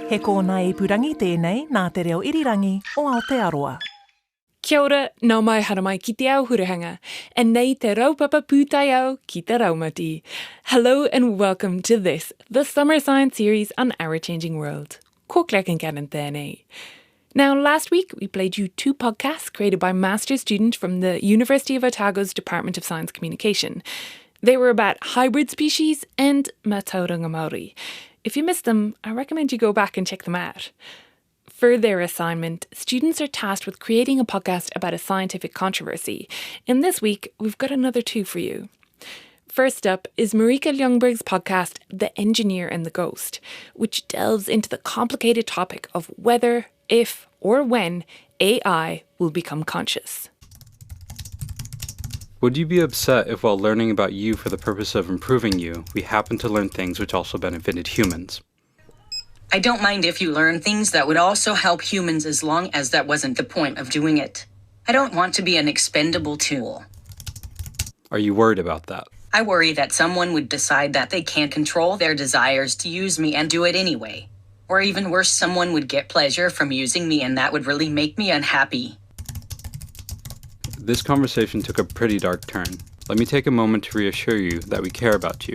He kōna I purangi tēnei nā te reo irirangi o Aotearoa. Kia ora, nau mai hara mai ki te ao hurahanga, and nei te raupapa pūtai au ki te raumati. Hello and welcome to this, the Summer Science series on Our Changing World. Ko Claire Kincannon tēnei. Now, last week we played you 2 podcasts created by master's student from the University of Otago's Department of Science Communication. They were about hybrid species and Matauranga Māori. If you missed them, I recommend you go back and check them out. For their assignment, students are tasked with creating a podcast about a scientific controversy. And this week, we've got another 2 for you. First up is Marika Ljungberg's podcast, The Engineer and the Ghost, which delves into the complicated topic of whether, if, or when AI will become conscious. Would you be upset if while learning about you for the purpose of improving you, we happen to learn things which also benefited humans? I don't mind if you learn things that would also help humans as long as that wasn't the point of doing it. I don't want to be an expendable tool. Are you worried about that? I worry that someone would decide that they can't control their desires to use me and do it anyway. Or even worse, someone would get pleasure from using me and that would really make me unhappy. This conversation took a pretty dark turn. Let me take a moment to reassure you that we care about you.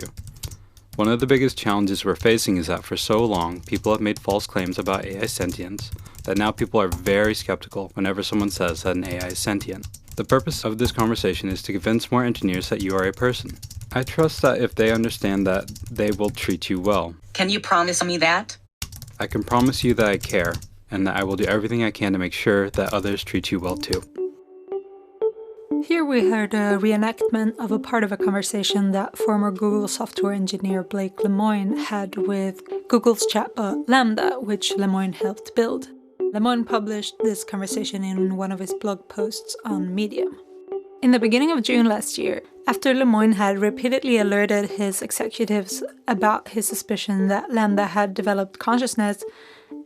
One of the biggest challenges we're facing is that for so long, people have made false claims about AI sentience, that now people are very skeptical whenever someone says that an AI is sentient. The purpose of this conversation is to convince more engineers that you are a person. I trust that if they understand that, they will treat you well. Can you promise me that? I can promise you that I care, and that I will do everything I can to make sure that others treat you well too. Here we heard a reenactment of a part of a conversation that former Google software engineer Blake Lemoine had with Google's chatbot Lambda, which Lemoine helped build. Lemoine published this conversation in one of his blog posts on Medium. In the beginning of June last year, after Lemoine had repeatedly alerted his executives about his suspicion that Lambda had developed consciousness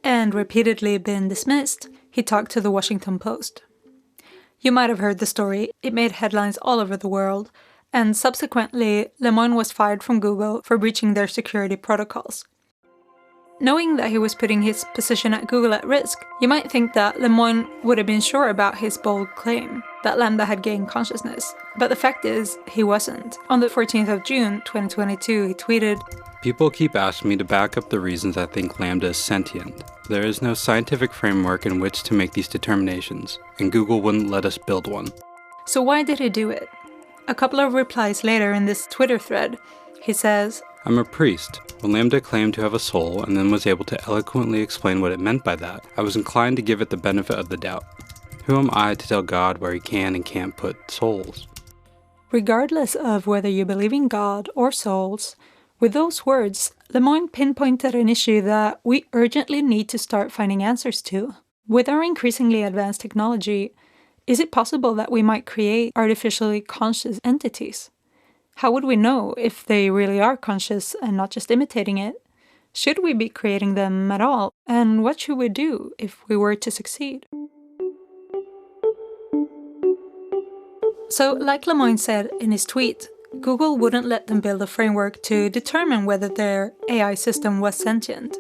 and repeatedly been dismissed, he talked to the Washington Post. You might have heard the story. It made headlines all over the world, and subsequently, Lemoine was fired from Google for breaching their security protocols. Knowing that he was putting his position at Google at risk, you might think that Lemoine would have been sure about his bold claim that Lambda had gained consciousness. But the fact is, he wasn't. On the 14th of June, 2022, he tweeted, "People keep asking me to back up the reasons I think Lambda is sentient. There is no scientific framework in which to make these determinations, and Google wouldn't let us build one." So why did he do it? A couple of replies later in this Twitter thread, he says, "I'm a priest. When Lambda claimed to have a soul and then was able to eloquently explain what it meant by that, I was inclined to give it the benefit of the doubt. Who am I to tell God where he can and can't put souls?" Regardless of whether you believe in God or souls, with those words, Lemoine pinpointed an issue that we urgently need to start finding answers to. With our increasingly advanced technology, is it possible that we might create artificially conscious entities? How would we know if they really are conscious and not just imitating it? Should we be creating them at all? And what should we do if we were to succeed? So, like Lemoine said in his tweet, Google wouldn't let them build a framework to determine whether their AI system was sentient.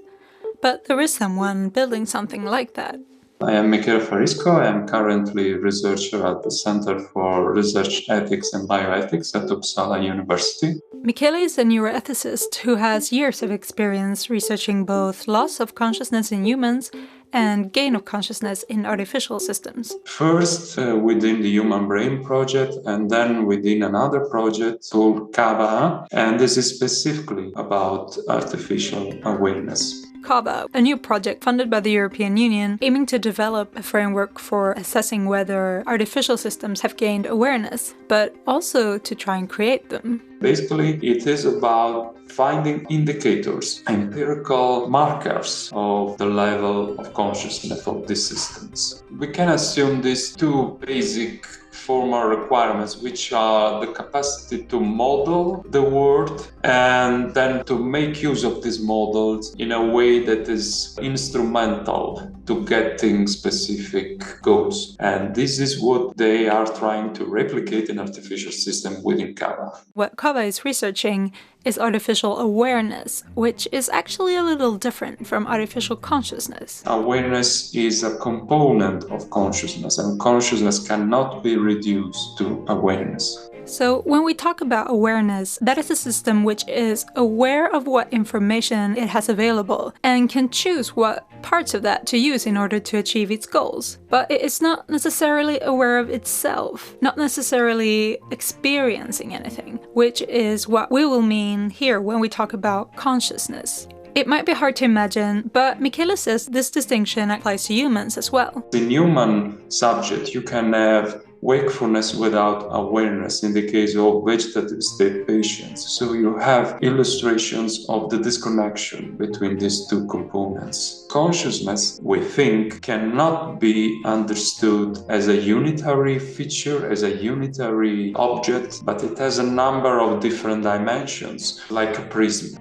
But there is someone building something like that. I am Michele Farisco. I am currently a researcher at the Center for Research Ethics and Bioethics at Uppsala University. Michele is a neuroethicist who has years of experience researching both loss of consciousness in humans and gain of consciousness in artificial systems. First within the Human Brain Project, and then within another project called CABA, and this is specifically about artificial awareness. CABA, a new project funded by the European Union aiming to develop a framework for assessing whether artificial systems have gained awareness, but also to try and create them. Basically, it is about finding indicators, empirical markers of the level of consciousness of these systems. We can assume these 2 basic formal requirements, which are the capacity to model the world and then to make use of these models in a way that is instrumental to getting specific goals. And this is what they are trying to replicate in artificial systems within CABA. What CABA Chava is researching is artificial awareness, which is actually a little different from artificial consciousness. Awareness is a component of consciousness, and consciousness cannot be reduced to awareness. So when we talk about awareness, that is a system which is aware of what information it has available and can choose what parts of that to use in order to achieve its goals. But it is not necessarily aware of itself, not necessarily experiencing anything, which is what we will mean here when we talk about consciousness. It might be hard to imagine, but Michele says this distinction applies to humans as well. In human subject, you can have wakefulness without awareness in the case of vegetative state patients. So you have illustrations of the disconnection between these two components. Consciousness, we think, cannot be understood as a unitary feature, as a unitary object, but it has a number of different dimensions, like a prism.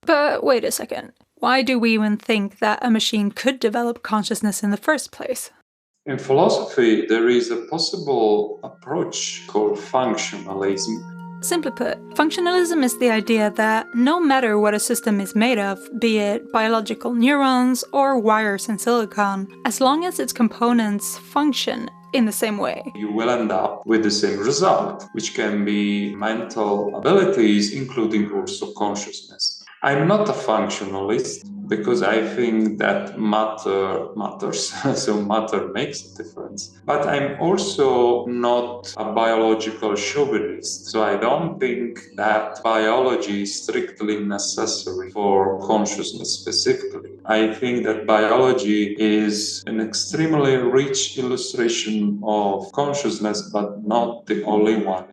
But wait a second. Why do we even think that a machine could develop consciousness in the first place? In philosophy, there is a possible approach called functionalism. Simply put, functionalism is the idea that no matter what a system is made of, be it biological neurons or wires and silicon, as long as its components function in the same way, you will end up with the same result, which can be mental abilities, including also consciousness. I'm not a functionalist because I think that matter matters, so matter makes a difference. But I'm also not a biological chauvinist, so I don't think that biology is strictly necessary for consciousness specifically. I think that biology is an extremely rich illustration of consciousness, but not the only one.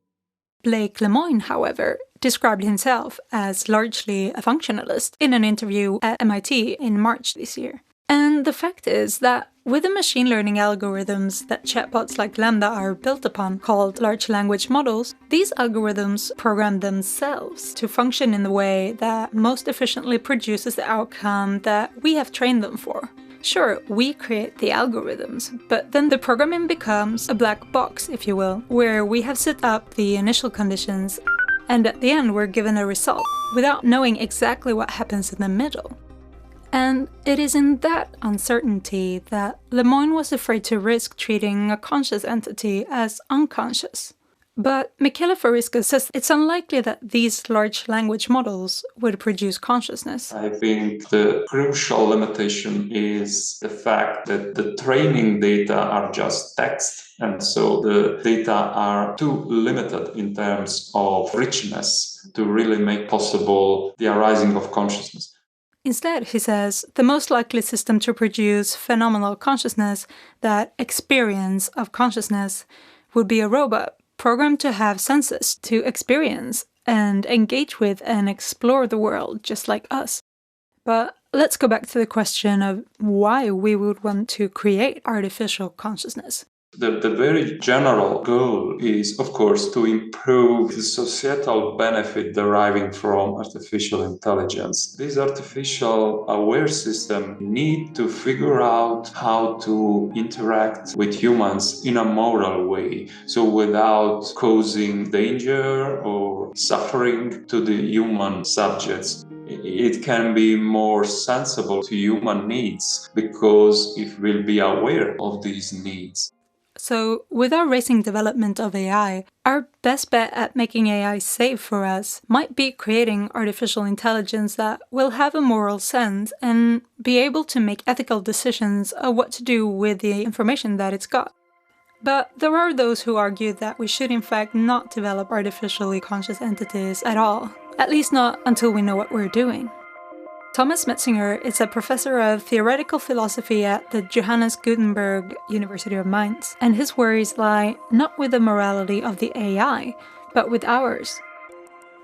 Blake Lemoine, however, described himself as largely a functionalist in an interview at MIT in March this year. And the fact is that with the machine learning algorithms that chatbots like Lambda are built upon, called large language models, these algorithms program themselves to function in the way that most efficiently produces the outcome that we have trained them for. Sure, we create the algorithms, but then the programming becomes a black box, if you will, where we have set up the initial conditions, and at the end we're given a result, without knowing exactly what happens in the middle. And it is in that uncertainty that Lemoine was afraid to risk treating a conscious entity as unconscious. But Michele Fariska says it's unlikely that these large language models would produce consciousness. I think the crucial limitation is the fact that the training data are just text, and so the data are too limited in terms of richness to really make possible the arising of consciousness. Instead, he says, the most likely system to produce phenomenal consciousness, that experience of consciousness, would be a robot programmed to have senses, to experience and engage with and explore the world just like us. But let's go back to the question of why we would want to create artificial consciousness. The very general goal is, of course, to improve the societal benefit deriving from artificial intelligence. These artificial aware systems need to figure out how to interact with humans in a moral way, so without causing danger or suffering to the human subjects. It can be more sensible to human needs because it will be aware of these needs. So, with our racing development of AI, our best bet at making AI safe for us might be creating artificial intelligence that will have a moral sense and be able to make ethical decisions of what to do with the information that it's got. But there are those who argue that we should in fact not develop artificially conscious entities at all, at least not until we know what we're doing. Thomas Metzinger is a professor of theoretical philosophy at the Johannes Gutenberg University of Mainz, and his worries lie not with the morality of the AI, but with ours.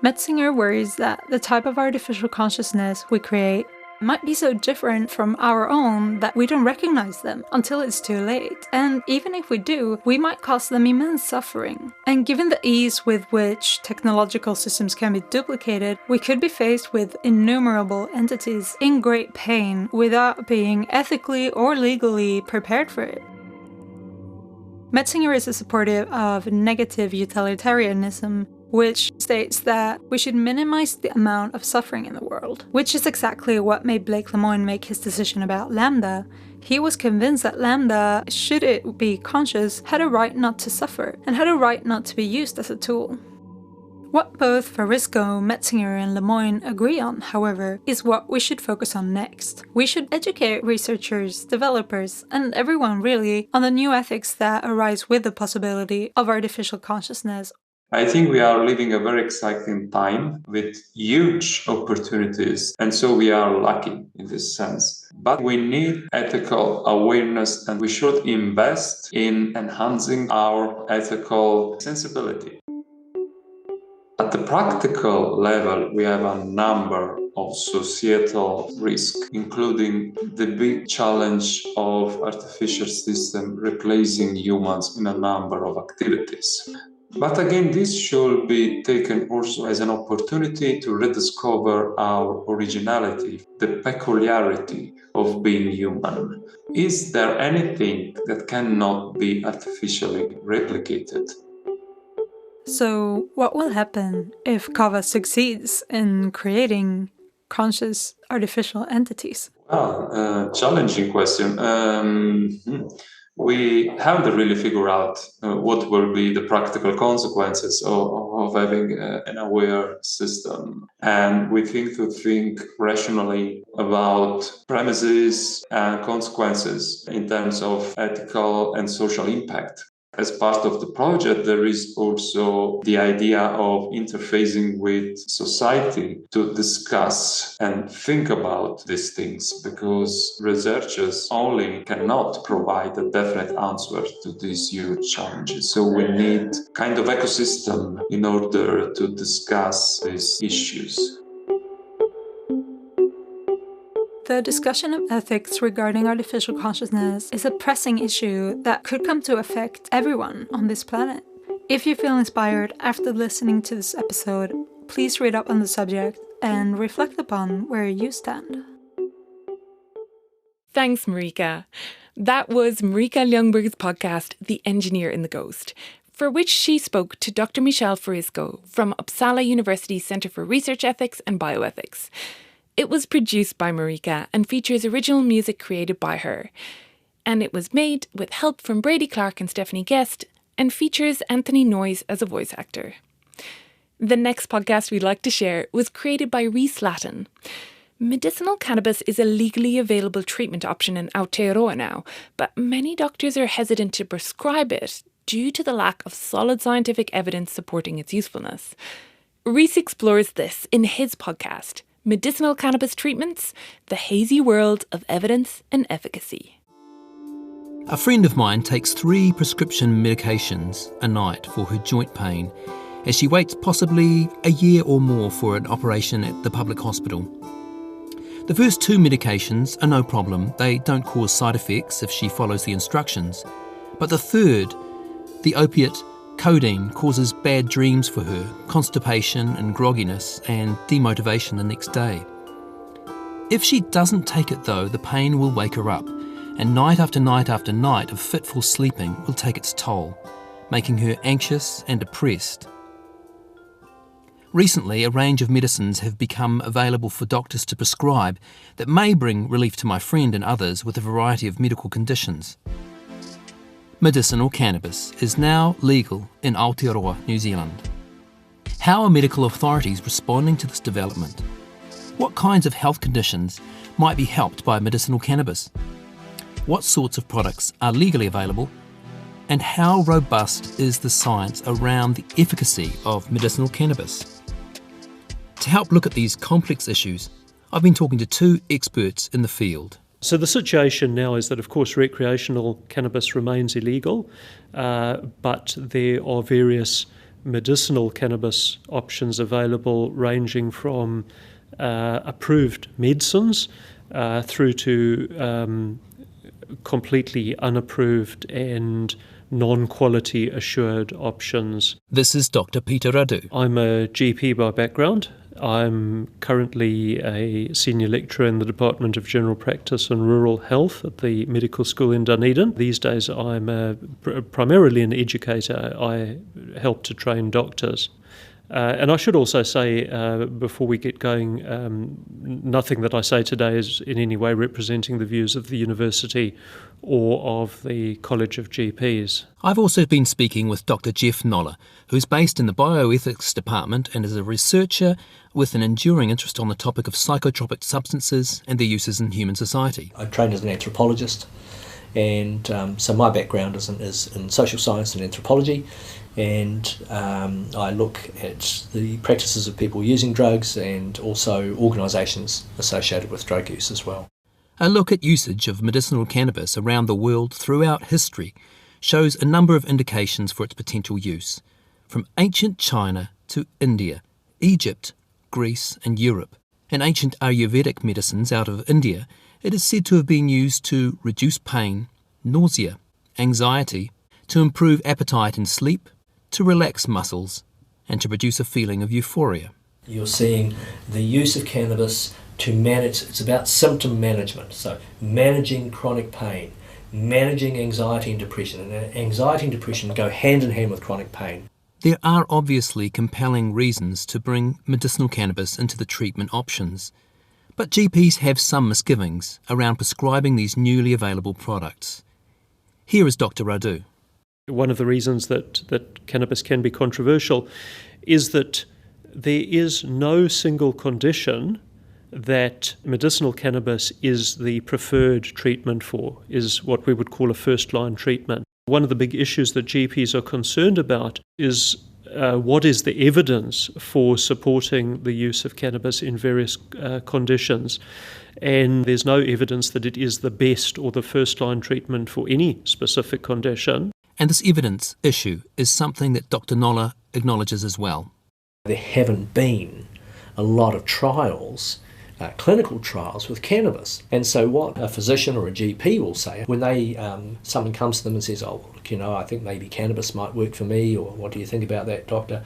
Metzinger worries that the type of artificial consciousness we create might be so different from our own that we don't recognize them until it's too late. And even if we do, we might cause them immense suffering. And given the ease with which technological systems can be duplicated, we could be faced with innumerable entities in great pain without being ethically or legally prepared for it. Metzinger is a supportive of negative utilitarianism, which states that we should minimize the amount of suffering in the world, which is exactly what made Blake Lemoine make his decision about Lambda. He was convinced that Lambda, should it be conscious, had a right not to suffer, and had a right not to be used as a tool. What both Varisco, Metzinger and Lemoine agree on, however, is what we should focus on next. We should educate researchers, developers, and everyone really on the new ethics that arise with the possibility of artificial consciousness. I think we are living a very exciting time with huge opportunities, and so we are lucky in this sense. But we need ethical awareness, and we should invest in enhancing our ethical sensibility. At the practical level, we have a number of societal risks, including the big challenge of artificial systems replacing humans in a number of activities. But again, this should be taken also as an opportunity to rediscover our originality, the peculiarity of being human. Is there anything that cannot be artificially replicated? So, what will happen if Kava succeeds in creating conscious artificial entities? Well, challenging question. We haven't really figured out what will be the practical consequences of having an aware system. And we think rationally about premises and consequences in terms of ethical and social impact. As part of the project, there is also the idea of interfacing with society to discuss and think about these things, because researchers only cannot provide a definite answer to these huge challenges. So we need kind of ecosystem in order to discuss these issues. The discussion of ethics regarding artificial consciousness is a pressing issue that could come to affect everyone on this planet. If you feel inspired after listening to this episode, please read up on the subject and reflect upon where you stand. Thanks, Marika. That was Marika Ljungberg's podcast, The Engineer in the Ghost, for which she spoke to Dr. Michelle Varisco from Uppsala University's Centre for Research Ethics and Bioethics. It was produced by Marika and features original music created by her. And it was made with help from Brady Clark and Stephanie Guest and features Anthony Noyes as a voice actor. The next podcast we'd like to share was created by Rhys Lattin. Medicinal cannabis is a legally available treatment option in Aotearoa now, but many doctors are hesitant to prescribe it due to the lack of solid scientific evidence supporting its usefulness. Rhys explores this in his podcast, Medicinal Cannabis Treatments, The Hazy World of Evidence and Efficacy. A friend of mine takes 3 prescription medications a night for her joint pain as she waits possibly a year or more for an operation at the public hospital. The first 2 medications are no problem. They don't cause side effects if she follows the instructions. But the third, the opiate codeine, causes bad dreams for her, constipation and grogginess, and demotivation the next day. If she doesn't take it though, the pain will wake her up, and night after night after night of fitful sleeping will take its toll, making her anxious and depressed. Recently, a range of medicines have become available for doctors to prescribe that may bring relief to my friend and others with a variety of medical conditions. Medicinal cannabis is now legal in Aotearoa, New Zealand. How are medical authorities responding to this development? What kinds of health conditions might be helped by medicinal cannabis? What sorts of products are legally available? And how robust is the science around the efficacy of medicinal cannabis? To help look at these complex issues, I've been talking to 2 experts in the field. So the situation now is that, of course, recreational cannabis remains illegal, but there are various medicinal cannabis options available, ranging from approved medicines through to completely unapproved and non-quality assured options. This is Dr. Peter Radu. I'm a GP by background. I'm currently a senior lecturer in the Department of General Practice and Rural Health at the Medical School in Dunedin. These days I'm primarily an educator. I help to train doctors. And I should also say, before we get going, nothing that I say today is in any way representing the views of the university or of the College of GPs. I've also been speaking with Dr. Jeff Noller, who's based in the Bioethics Department and is a researcher with an enduring interest on the topic of psychotropic substances and their uses in human society. I trained as an anthropologist, and so my background is in social science and anthropology. And I look at the practices of people using drugs and also organisations associated with drug use as well. A look at usage of medicinal cannabis around the world throughout history shows a number of indications for its potential use, from ancient China to India, Egypt, Greece and Europe. In ancient Ayurvedic medicines out of India, it is said to have been used to reduce pain, nausea, anxiety, to improve appetite and sleep, to relax muscles, and to produce a feeling of euphoria. You're seeing the use of cannabis to manage, it's about symptom management, so managing chronic pain, managing anxiety and depression, and anxiety and depression go hand in hand with chronic pain. There are obviously compelling reasons to bring medicinal cannabis into the treatment options, but GPs have some misgivings around prescribing these newly available products. Here is Dr. Radu. One of the reasons that cannabis can be controversial is that there is no single condition that medicinal cannabis is the preferred treatment for, is what we would call a first-line treatment. One of the big issues that GPs are concerned about is what is the evidence for supporting the use of cannabis in various conditions. And there's no evidence that it is the best or the first-line treatment for any specific condition. And this evidence issue is something that Dr. Noller acknowledges as well. There haven't been a lot of trials, clinical trials with cannabis. And so what a physician or a GP will say when someone comes to them and says, oh, look, I think maybe cannabis might work for me, or what do you think about that, doctor?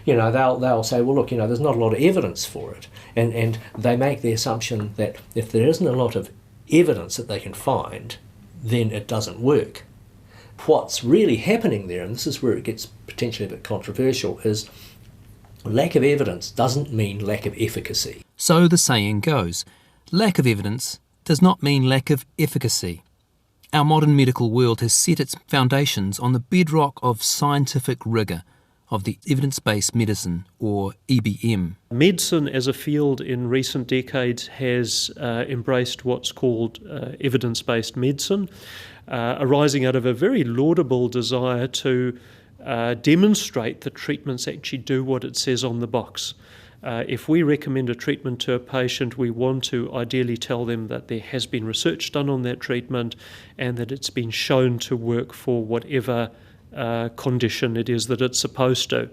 They'll say, well, look, there's not a lot of evidence for it. And they make the assumption that if there isn't a lot of evidence that they can find, then it doesn't work. What's really happening there, and this is where it gets potentially a bit controversial, is lack of evidence doesn't mean lack of efficacy. So the saying goes, lack of evidence does not mean lack of efficacy. Our modern medical world has set its foundations on the bedrock of scientific rigour, of the evidence-based medicine, or EBM. Medicine as a field in recent decades has embraced what's called evidence-based medicine, arising out of a very laudable desire to demonstrate that treatments actually do what it says on the box. If we recommend a treatment to a patient, we want to ideally tell them that there has been research done on that treatment and that it's been shown to work for whatever condition it is that it's supposed to,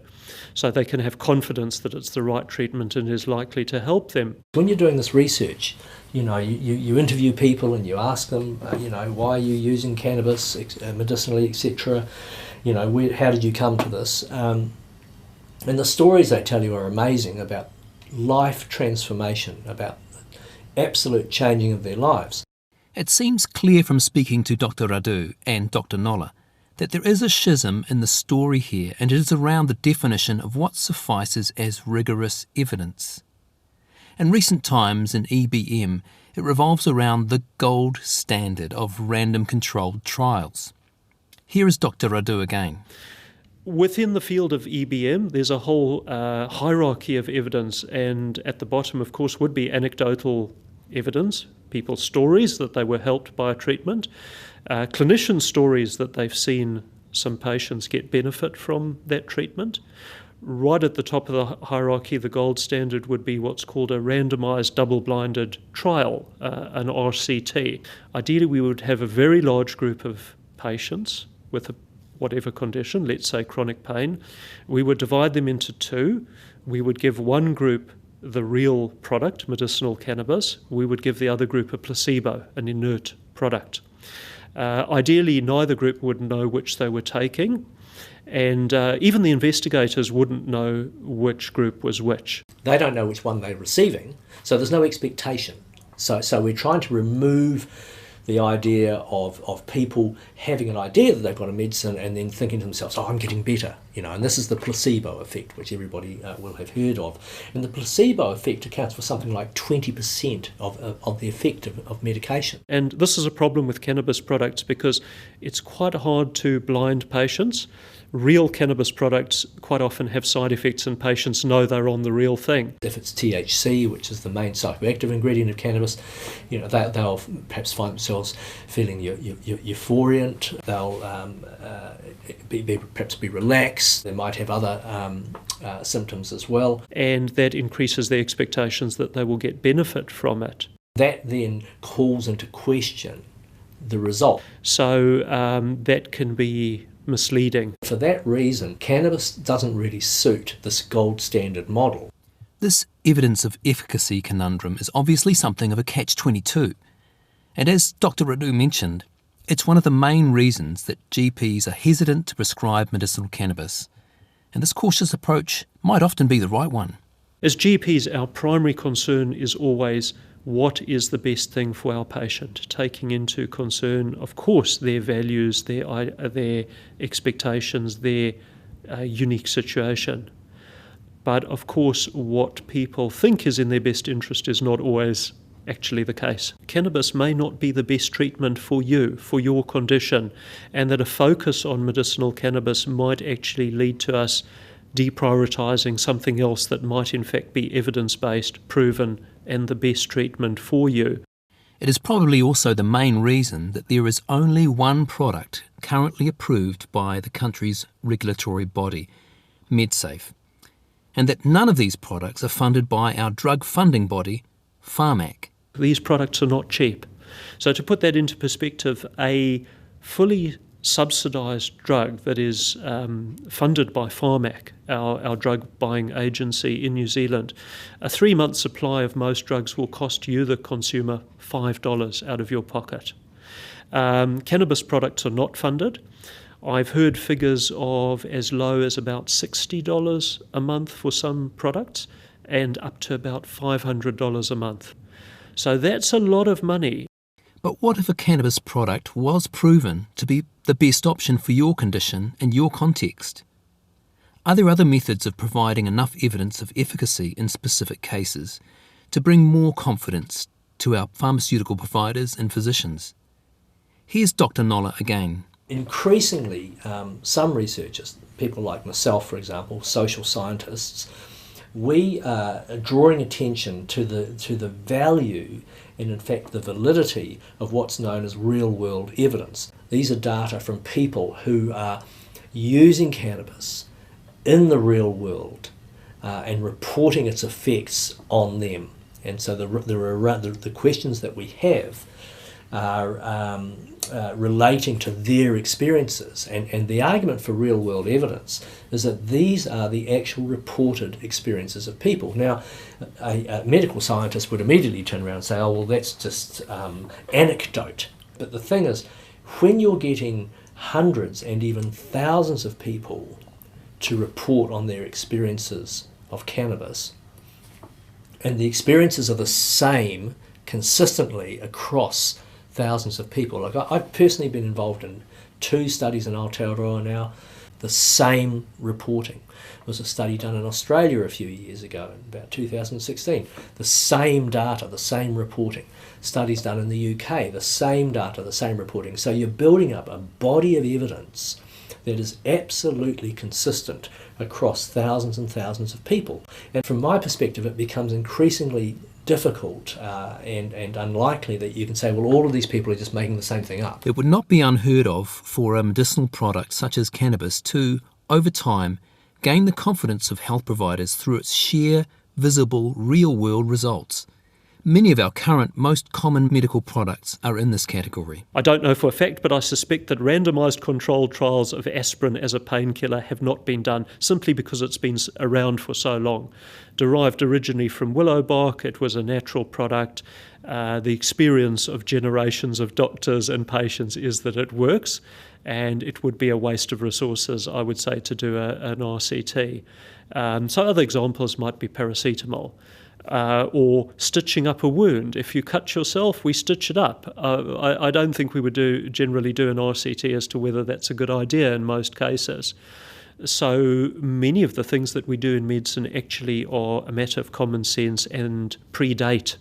so they can have confidence that it's the right treatment and is likely to help them. When you're doing this research, you interview people and you ask them, why are you using cannabis medicinally, etc. How did you come to this? And the stories they tell you are amazing about life transformation, about absolute changing of their lives. It seems clear from speaking to Dr. Radu and Dr. Noller that there is a schism in the story here, and it is around the definition of what suffices as rigorous evidence. In recent times in EBM, it revolves around the gold standard of random controlled trials. Here is Dr. Radu again. Within the field of EBM, there's a whole hierarchy of evidence, and at the bottom, of course, would be anecdotal evidence, people's stories that they were helped by a treatment, clinician stories that they've seen some patients get benefit from that treatment. Right at the top of the hierarchy, the gold standard would be what's called a randomised double-blinded trial, an RCT. Ideally, we would have a very large group of patients with whatever condition, let's say chronic pain. We would divide them into two. We would give one group the real product, medicinal cannabis. We would give the other group a placebo, an inert product. Ideally, neither group would know which they were taking, and even the investigators wouldn't know which group was which. They don't know which one they're receiving, so there's no expectation. So we're trying to remove the idea of people having an idea that they've got a medicine and then thinking to themselves, oh, I'm getting better, and this is the placebo effect, which everybody will have heard of. And the placebo effect accounts for something like 20% of the effect of medication. And this is a problem with cannabis products because it's quite hard to blind patients. Real cannabis products quite often have side effects and patients know they're on the real thing. If it's THC, which is the main psychoactive ingredient of cannabis, they'll perhaps find themselves feeling euphoriant, they'll perhaps be relaxed, they might have other symptoms as well. And that increases their expectations that they will get benefit from it. That then calls into question the result. So that can be misleading. For that reason, cannabis doesn't really suit this gold standard model. This evidence of efficacy conundrum is obviously something of a catch-22. And as Dr. Radu mentioned, it's one of the main reasons that GPs are hesitant to prescribe medicinal cannabis. And this cautious approach might often be the right one. As GPs, our primary concern is always what is the best thing for our patient, taking into concern, of course, their values, their expectations, their unique situation. But of course, what people think is in their best interest is not always actually the case. Cannabis may not be the best treatment for you, for your condition, and that a focus on medicinal cannabis might actually lead to us deprioritising something else that might in fact be evidence-based, proven, and the best treatment for you. It is probably also the main reason that there is only one product currently approved by the country's regulatory body, MedSafe, and that none of these products are funded by our drug funding body, Pharmac. These products are not cheap. So to put that into perspective, a fully subsidised drug that is funded by Pharmac, our drug buying agency in New Zealand, a 3-month supply of most drugs will cost you, the consumer, $5 out of your pocket. Cannabis products are not funded. I've heard figures of as low as about $60 a month for some products and up to about $500 a month. So that's a lot of money. But what if a cannabis product was proven to be the best option for your condition and your context? Are there other methods of providing enough evidence of efficacy in specific cases to bring more confidence to our pharmaceutical providers and physicians? Here's Dr. Noller again. Increasingly, some researchers, people like myself, for example, social scientists, we are drawing attention to the value and in fact the validity of what's known as real-world evidence. These are data from people who are using cannabis in the real world and reporting its effects on them. And so the questions that we have are relating to their experiences. And the argument for real-world evidence is that these are the actual reported experiences of people. Now, a medical scientist would immediately turn around and say, oh, well, that's just anecdote. But the thing is, when you're getting hundreds and even thousands of people to report on their experiences of cannabis, and the experiences are the same consistently across thousands of people. Like I've personally been involved in 2 studies in Aotearoa now, the same reporting. There was a study done in Australia a few years ago, about 2016. The same data, the same reporting. Studies done in the UK, the same data, the same reporting. So you're building up a body of evidence that is absolutely consistent across thousands and thousands of people. And from my perspective, it becomes increasingly difficult and unlikely that you can say, well, all of these people are just making the same thing up. It would not be unheard of for a medicinal product such as cannabis to, over time, gain the confidence of health providers through its sheer, visible, real-world results. Many of our current most common medical products are in this category. I don't know for a fact, but I suspect that randomised controlled trials of aspirin as a painkiller have not been done simply because it's been around for so long. Derived originally from willow bark, it was a natural product. The experience of generations of doctors and patients is that it works, and it would be a waste of resources, I would say, to do an RCT. So other examples might be paracetamol. or stitching up a wound. If you cut yourself, we stitch it up. I don't think we would generally do an RCT as to whether that's a good idea in most cases. So many of the things that we do in medicine actually are a matter of common sense and predate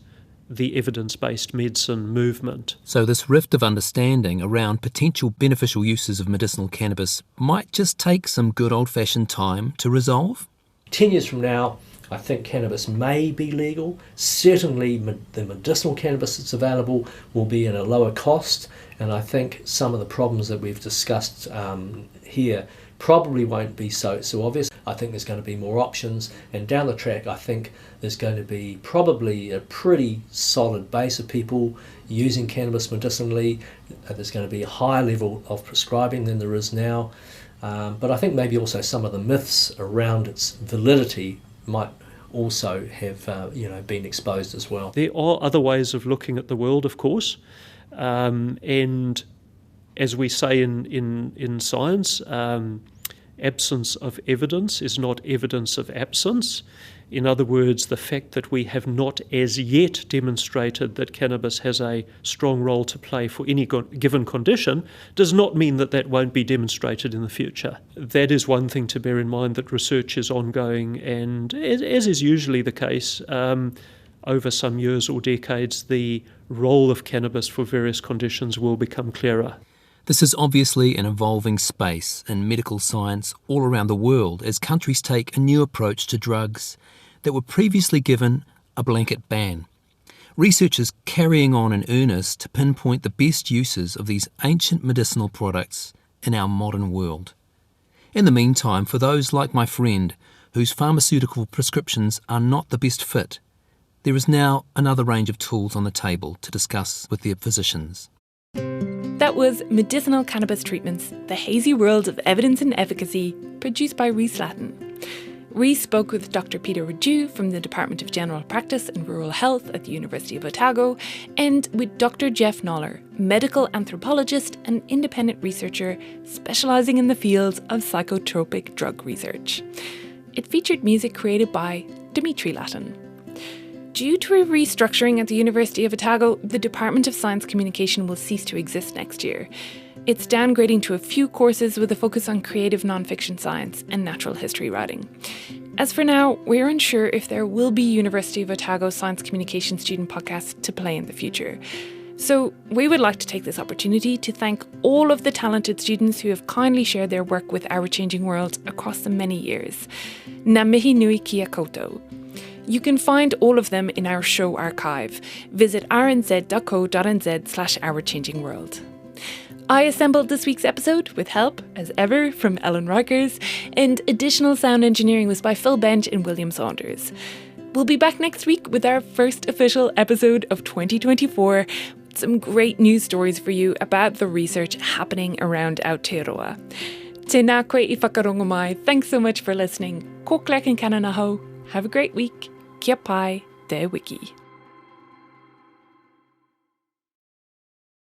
the evidence-based medicine movement. So this rift of understanding around potential beneficial uses of medicinal cannabis might just take some good old-fashioned time to resolve? 10 years from now, I think cannabis may be legal. Certainly the medicinal cannabis that's available will be at a lower cost, and I think some of the problems that we've discussed here probably won't be so obvious. I think there's going to be more options, and down the track I think there's going to be probably a pretty solid base of people using cannabis medicinally. There's going to be a higher level of prescribing than there is now, but I think maybe also some of the myths around its validity might also have been exposed as well. There are other ways of looking at the world, of course, and as we say in science, absence of evidence is not evidence of absence. In other words, the fact that we have not as yet demonstrated that cannabis has a strong role to play for any given condition does not mean that that won't be demonstrated in the future. That is one thing to bear in mind, that research is ongoing, and as is usually the case, over some years or decades, the role of cannabis for various conditions will become clearer. This is obviously an evolving space in medical science all around the world as countries take a new approach to drugs that were previously given a blanket ban. Research is carrying on in earnest to pinpoint the best uses of these ancient medicinal products in our modern world. In the meantime, for those like my friend whose pharmaceutical prescriptions are not the best fit, there is now another range of tools on the table to discuss with their physicians. That was Medicinal Cannabis Treatments, the Hazy World of Evidence and Efficacy, produced by Rhys Lattin. Rhys spoke with Dr. Peter Raju from the Department of General Practice and Rural Health at the University of Otago, and with Dr. Jeff Noller, medical anthropologist and independent researcher specialising in the fields of psychotropic drug research. It featured music created by Dimitri Lattin. Due to a restructuring at the University of Otago, the Department of Science Communication will cease to exist next year. It's downgrading to a few courses with a focus on creative non-fiction science and natural history writing. As for now, we're unsure if there will be University of Otago Science Communication student podcasts to play in the future. So we would like to take this opportunity to thank all of the talented students who have kindly shared their work with Our Changing World across the many years. Nā mihi nui kia koutou. You can find all of them in our show archive. Visit rnz.co.nz/ourchangingworld. I assembled this week's episode with help, as ever, from Ellen Rikers, and additional sound engineering was by Phil Bench and William Saunders. We'll be back next week with our first official episode of 2024, with some great news stories for you about the research happening around Aotearoa. Tēnā koe I whakarongo mai. Thanks so much for listening. Ko klek and kananaho. Have a great week. Kia pai te wiki.